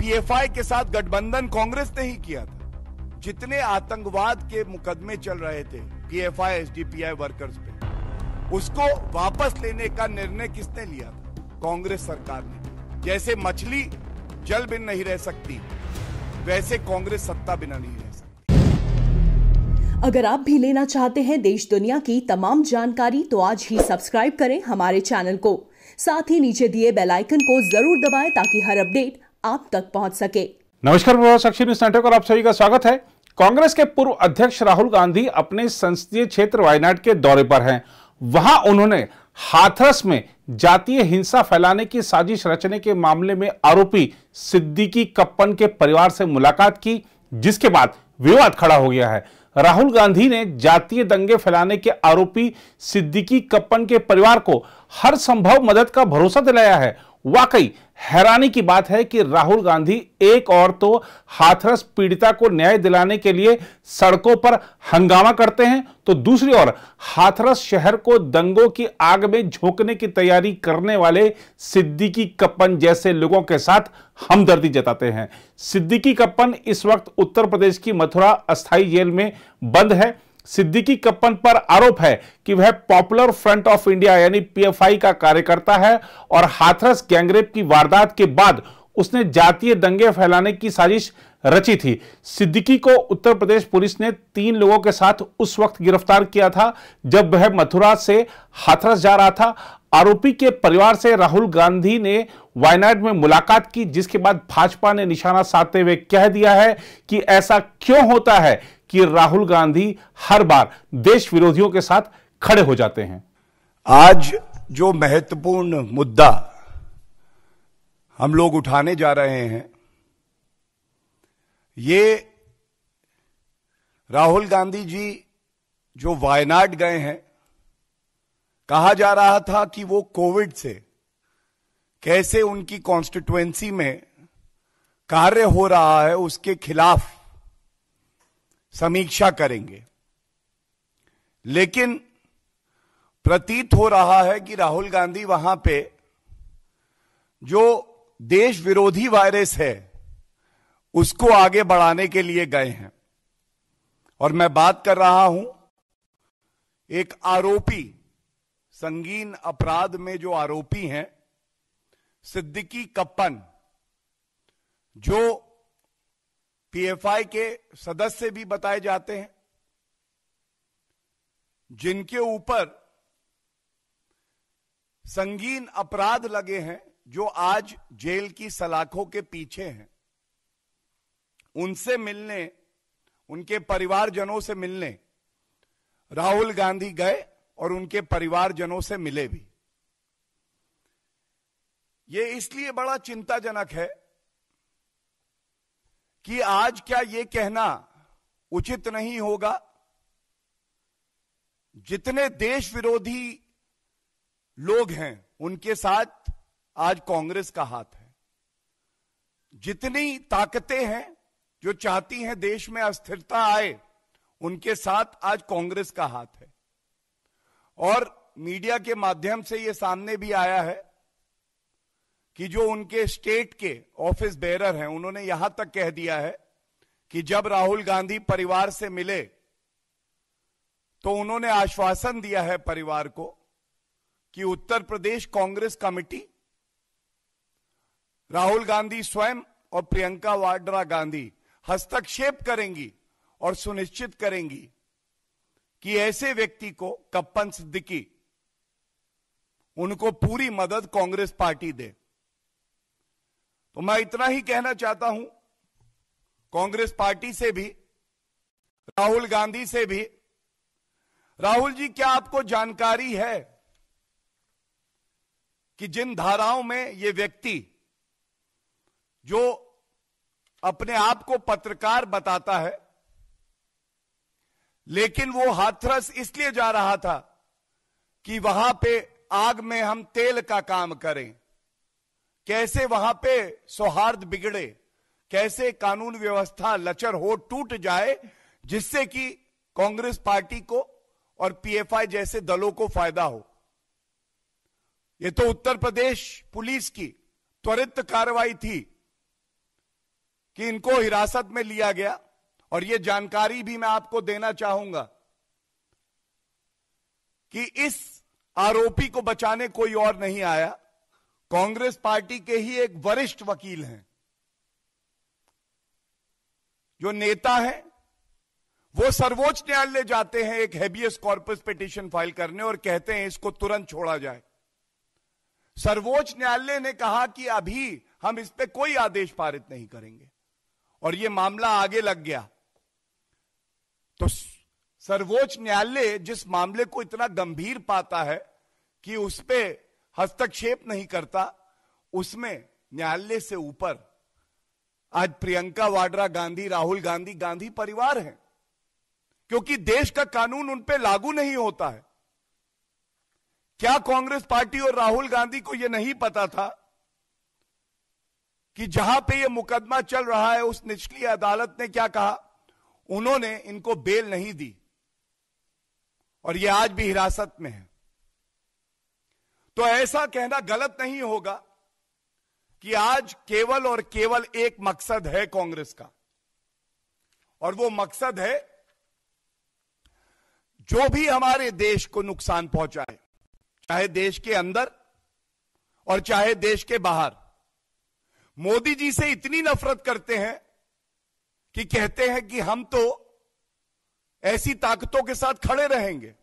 PFI के साथ गठबंधन कांग्रेस ने ही किया था। जितने आतंकवाद के मुकदमे चल रहे थे पीएफआई एसडीपीआई वर्कर्स पे, उसको वापस लेने का निर्णय किसने लिया था? कांग्रेस सरकार ने। जैसे मछली जल बिन नहीं रह सकती, वैसे कांग्रेस सत्ता बिना नहीं रह सकती। अगर आप भी लेना चाहते हैं देश दुनिया की तमाम जानकारी, तो आज ही सब्सक्राइब करें हमारे चैनल को। साथ ही नीचे दिए बेल आइकन को जरूर दबाएं ताकि हर अपडेट आप तक पहुंच सके। नमस्कार, प्रभात साक्षी न्यूज नेटवर्क और आप सभी का स्वागत है। कांग्रेस के पूर्व अध्यक्ष राहुल गांधी अपने संसदीय क्षेत्र वायनाड के दौरे पर हैं। वहां उन्होंने हाथरस में जातीय हिंसा फैलाने की साजिश रचने के मामले में आरोपी सिद्दीकी कप्पन के परिवार से मुलाकात की, जिसके बाद विवाद खड़ा हो गया है। राहुल गांधी ने जातीय दंगे फैलाने के आरोपी सिद्दीकी कप्पन के परिवार को हर संभव मदद का भरोसा दिलाया है। वाकई हैरानी की बात है कि राहुल गांधी एक और तो हाथरस पीड़िता को न्याय दिलाने के लिए सड़कों पर हंगामा करते हैं, तो दूसरी ओर हाथरस शहर को दंगों की आग में झोंकने की तैयारी करने वाले सिद्दीकी कप्पन जैसे लोगों के साथ हमदर्दी जताते हैं। सिद्दीकी कप्पन इस वक्त उत्तर प्रदेश की मथुरा अस्थायी जेल में बंद है। सिद्दीकी कप्पन पर आरोप है कि वह पॉपुलर फ्रंट ऑफ इंडिया यानी पीएफआई का कार्यकर्ता है और हाथरस गैंगरेप की वारदात के बाद उसने जातीय दंगे फैलाने की साजिश रची थी। सिद्दीकी को उत्तर प्रदेश पुलिस ने 3 लोगों के साथ उस वक्त गिरफ्तार किया था जब वह मथुरा से हाथरस जा रहा था। आरोपी के परिवार से राहुल गांधी ने वायनाड में मुलाकात की, जिसके बाद भाजपा ने निशाना साधते हुए कह दिया है कि ऐसा क्यों होता है कि राहुल गांधी हर बार देश विरोधियों के साथ खड़े हो जाते हैं। आज जो महत्वपूर्ण मुद्दा हम लोग उठाने जा रहे हैं, ये राहुल गांधी जी जो वायनाड गए हैं, कहा जा रहा था कि वो कोविड से कैसे उनकी कॉन्स्टिट्यूएंसी में कार्य हो रहा है उसके खिलाफ समीक्षा करेंगे। लेकिन प्रतीत हो रहा है कि राहुल गांधी वहां पे जो देश विरोधी वायरस है उसको आगे बढ़ाने के लिए गए हैं। और मैं बात कर रहा हूं एक आरोपी, संगीन अपराध में जो आरोपी हैं सिद्दीकी कप्पन, जो पीएफआई के सदस्य भी बताए जाते हैं, जिनके ऊपर संगीन अपराध लगे हैं, जो आज जेल की सलाखों के पीछे हैं। उनसे मिलने, उनके परिवारजनों से मिलने राहुल गांधी गए और उनके परिवारजनों से मिले भी। ये इसलिए बड़ा चिंताजनक है कि आज क्या ये कहना उचित नहीं होगा, जितने देश विरोधी लोग हैं उनके साथ आज कांग्रेस का हाथ है। जितनी ताकतें हैं जो चाहती हैं देश में अस्थिरता आए, उनके साथ आज कांग्रेस का हाथ है। और मीडिया के माध्यम से यह सामने भी आया है कि जो उनके स्टेट के ऑफिस बेरर हैं, उन्होंने यहां तक कह दिया है कि जब राहुल गांधी परिवार से मिले तो उन्होंने आश्वासन दिया है परिवार को कि उत्तर प्रदेश कांग्रेस कमेटी, राहुल गांधी स्वयं और प्रियंका वाड्रा गांधी हस्तक्षेप करेंगी और सुनिश्चित करेंगी कि ऐसे व्यक्ति को, कप्पन सिद्दीकी, उनको पूरी मदद कांग्रेस पार्टी दे। तो मैं इतना ही कहना चाहता हूं कांग्रेस पार्टी से भी, राहुल गांधी से भी। राहुल जी, क्या आपको जानकारी है कि जिन धाराओं में ये व्यक्ति जो अपने आप को पत्रकार बताता है, लेकिन वो हाथरस इसलिए जा रहा था कि वहां पे आग में हम तेल का काम करें, कैसे वहां पे सौहार्द बिगड़े, कैसे कानून व्यवस्था लचर हो, टूट जाए, जिससे कि कांग्रेस पार्टी को और पीएफआई जैसे दलों को फायदा हो। ये तो उत्तर प्रदेश पुलिस की त्वरित कार्रवाई थी कि इनको हिरासत में लिया गया, और यह जानकारी भी मैं आपको देना चाहूंगा कि इस आरोपी को बचाने कोई और नहीं आया, कांग्रेस पार्टी के ही एक वरिष्ठ वकील हैं, जो नेता हैं, वो सर्वोच्च न्यायालय जाते हैं एक हेबियस कॉर्पस पिटीशन फाइल करने और कहते हैं इसको तुरंत छोड़ा जाए। सर्वोच्च न्यायालय ने कहा कि अभी हम इस पे कोई आदेश पारित नहीं करेंगे, और यह मामला आगे लग गया। तो सर्वोच्च न्यायालय जिस मामले को इतना गंभीर पाता है कि उस पे हस्तक्षेप नहीं करता, उसमें न्यायालय से ऊपर आज प्रियंका वाड्रा गांधी, राहुल गांधी, गांधी परिवार है, क्योंकि देश का कानून उन पे लागू नहीं होता है। क्या कांग्रेस पार्टी और राहुल गांधी को यह नहीं पता था कि जहां पे यह मुकदमा चल रहा है उस निचली अदालत ने क्या कहा? उन्होंने इनको बेल नहीं दी और यह आज भी हिरासत में है। तो ऐसा कहना गलत नहीं होगा कि आज केवल और केवल एक मकसद है कांग्रेस का, और वो मकसद है जो भी हमारे देश को नुकसान पहुंचाए, चाहे देश के अंदर और चाहे देश के बाहर। मोदी जी से इतनी नफरत करते हैं कि कहते हैं कि हम तो ऐसी ताकतों के साथ खड़े रहेंगे।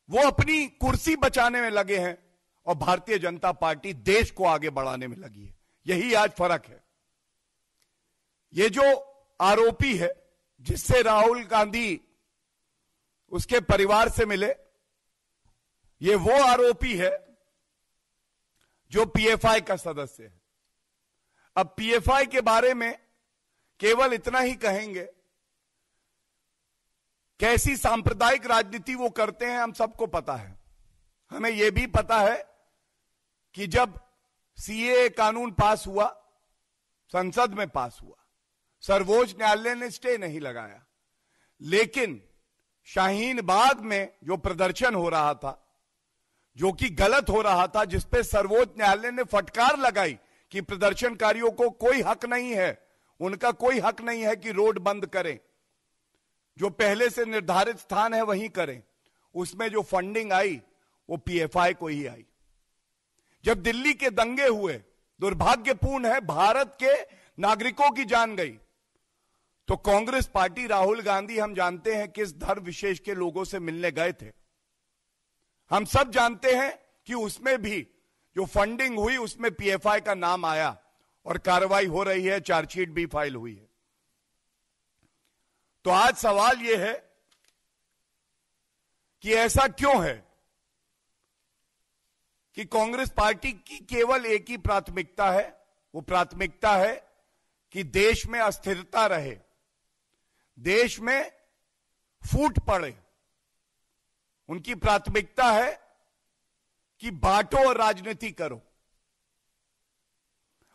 वो अपनी कुर्सी बचाने में लगे हैं और भारतीय जनता पार्टी देश को आगे बढ़ाने में लगी है। यही आज फर्क है। ये जो आरोपी है जिससे राहुल गांधी उसके परिवार से मिले, ये वो आरोपी है जो पीएफआई का सदस्य है। अब पीएफआई के बारे में केवल इतना ही कहेंगे, कैसी सांप्रदायिक राजनीति वो करते हैं हम सबको पता है। हमें यह भी पता है कि जब सीएए कानून पास हुआ, संसद में पास हुआ, सर्वोच्च न्यायालय ने स्टे नहीं लगाया, लेकिन शाहीन बाग में जो प्रदर्शन हो रहा था, जो कि गलत हो रहा था, जिसपे सर्वोच्च न्यायालय ने फटकार लगाई कि प्रदर्शनकारियों को कोई हक नहीं है, उनका कोई हक नहीं है कि रोड बंद करें, जो पहले से निर्धारित स्थान है वहीं करें। उसमें जो फंडिंग आई वो पीएफआई को ही आई। जब दिल्ली के दंगे हुए, दुर्भाग्यपूर्ण है, भारत के नागरिकों की जान गई, तो कांग्रेस पार्टी, राहुल गांधी, हम जानते हैं किस धर्म विशेष के लोगों से मिलने गए थे। हम सब जानते हैं कि उसमें भी जो फंडिंग हुई उसमें पीएफआई का नाम आया और कार्रवाई हो रही है, चार्जशीट भी फाइल हुई है। तो आज सवाल यह है कि ऐसा क्यों है कि कांग्रेस पार्टी की केवल एक ही प्राथमिकता है, वो प्राथमिकता है कि देश में अस्थिरता रहे, देश में फूट पड़े। उनकी प्राथमिकता है कि बांटो और राजनीति करो।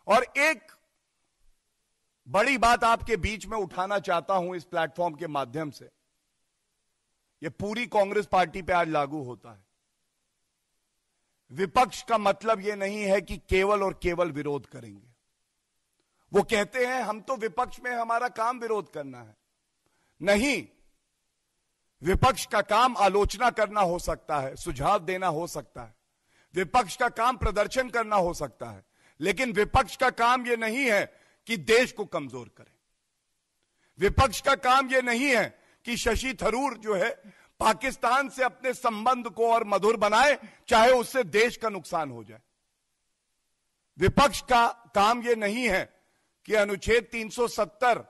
और एक बड़ी बात आपके बीच में उठाना चाहता हूं इस प्लेटफॉर्म के माध्यम से, यह पूरी कांग्रेस पार्टी पे आज लागू होता है। विपक्ष का मतलब यह नहीं है कि केवल और केवल विरोध करेंगे। वो कहते हैं हम तो विपक्ष में, हमारा काम विरोध करना है। नहीं, विपक्ष का काम आलोचना करना हो सकता है, सुझाव देना हो सकता है, विपक्ष का काम प्रदर्शन करना हो सकता है, लेकिन विपक्ष का काम यह नहीं है कि देश को कमजोर करे। विपक्ष का काम यह नहीं है कि शशि थरूर जो है पाकिस्तान से अपने संबंध को और मधुर बनाए, चाहे उससे देश का नुकसान हो जाए। विपक्ष का काम यह नहीं है कि अनुच्छेद 370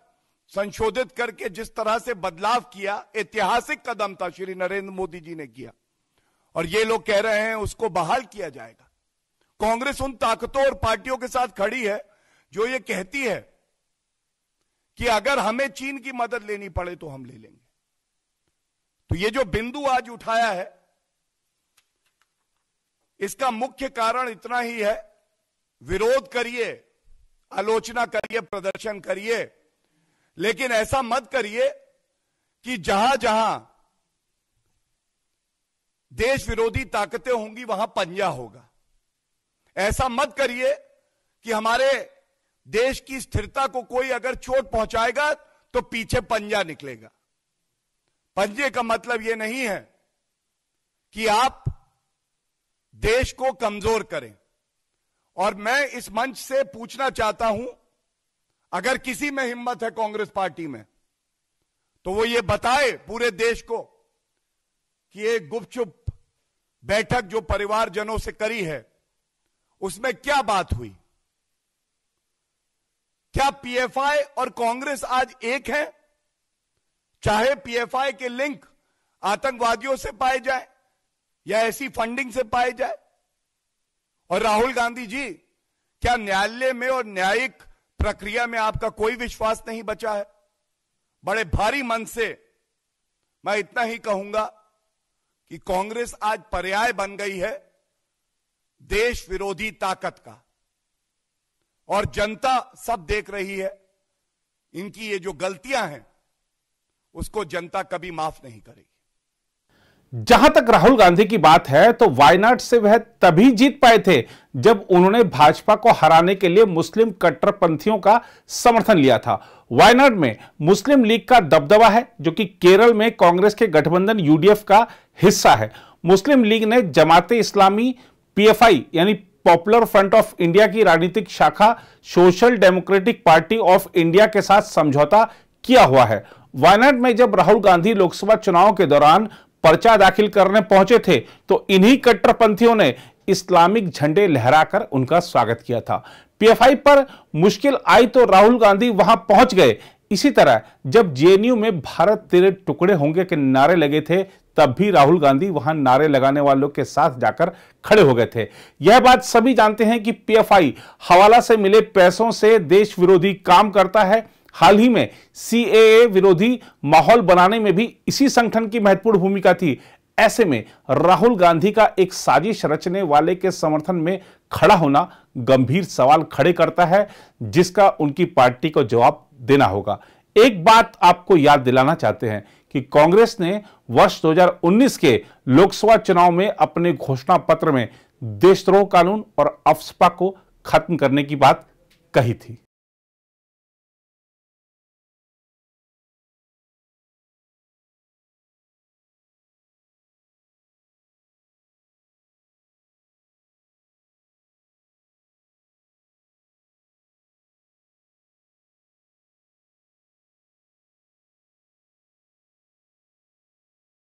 संशोधित करके जिस तरह से बदलाव किया, ऐतिहासिक कदम था, श्री नरेंद्र मोदी जी ने किया, और ये लोग कह रहे हैं उसको बहाल किया जाएगा। कांग्रेस उन ताकतों और पार्टियों के साथ खड़ी है जो ये कहती है कि अगर हमें चीन की मदद लेनी पड़े तो हम ले लेंगे। तो ये जो बिंदु आज उठाया है, इसका मुख्य कारण इतना ही है, विरोध करिए, आलोचना करिए, प्रदर्शन करिए, लेकिन ऐसा मत करिए कि जहां जहां देश विरोधी ताकतें होंगी वहां पंजा होगा। ऐसा मत करिए कि हमारे देश की स्थिरता को कोई अगर चोट पहुंचाएगा तो पीछे पंजा निकलेगा। पंजे का मतलब यह नहीं है कि आप देश को कमजोर करें। और मैं इस मंच से पूछना चाहता हूं, अगर किसी में हिम्मत है कांग्रेस पार्टी में, तो वो ये बताए पूरे देश को कि एक गुपचुप बैठक जो परिवारजनों से करी है, उसमें क्या बात हुई। क्या पीएफआई और कांग्रेस आज एक है? चाहे पीएफआई के लिंक आतंकवादियों से पाए जाए या ऐसी फंडिंग से पाए जाए। और राहुल गांधी जी, क्या न्यायालय में और न्यायिक प्रक्रिया में आपका कोई विश्वास नहीं बचा है? बड़े भारी मन से मैं इतना ही कहूंगा कि कांग्रेस आज पर्याय बन गई है देश विरोधी ताकत का, और जनता सब देख रही है। इनकी ये जो गलतियां हैं उसको जनता कभी माफ नहीं करेगी। जहां तक राहुल गांधी की बात है तो वायनाड से वह तभी जीत पाए थे जब उन्होंने भाजपा को हराने के लिए मुस्लिम कट्टरपंथियों का समर्थन लिया था। वायनाड में मुस्लिम लीग का दबदबा है, जो कि केरल में कांग्रेस के गठबंधन यूडीएफ का हिस्सा है। मुस्लिम लीग ने जमाते इस्लामी पीएफआई यानी पॉपुलर फ्रंट ऑफ इंडिया की राजनीतिक शाखा social democratic party of India के साथ समझौता किया हुआ है। वायनाड में जब राहुल गांधी लोकसभा चुनाव के दौरान पर्चा दाखिल करने पहुंचे थे तो इन्हीं कट्टरपंथियों ने इस्लामिक झंडे लहराकर उनका स्वागत किया था। पीएफआई पर मुश्किल आई तो राहुल गांधी वहां पहुंच गए। इसी तरह जब जेएनयू में भारत तेरे टुकड़े होंगे के नारे लगे थे, तब भी राहुल गांधी वहां नारे लगाने वालों के साथ जाकर खड़े हो गए थे। यह बात सभी जानते हैं कि पीएफआई हवाला से मिले पैसों से देश विरोधी काम करता है। हाल ही में सीएए विरोधी माहौल बनाने में भी इसी संगठन की महत्वपूर्ण भूमिका थी। ऐसे में राहुल गांधी का एक साजिश रचने वाले के समर्थन में खड़ा होना गंभीर सवाल खड़े करता है, जिसका उनकी पार्टी को जवाब देना होगा। एक बात आपको याद दिलाना चाहते हैं कि कांग्रेस ने वर्ष 2019 के लोकसभा चुनाव में अपने घोषणा पत्र में देशद्रोह कानून और अफस्पा को खत्म करने की बात कही थी।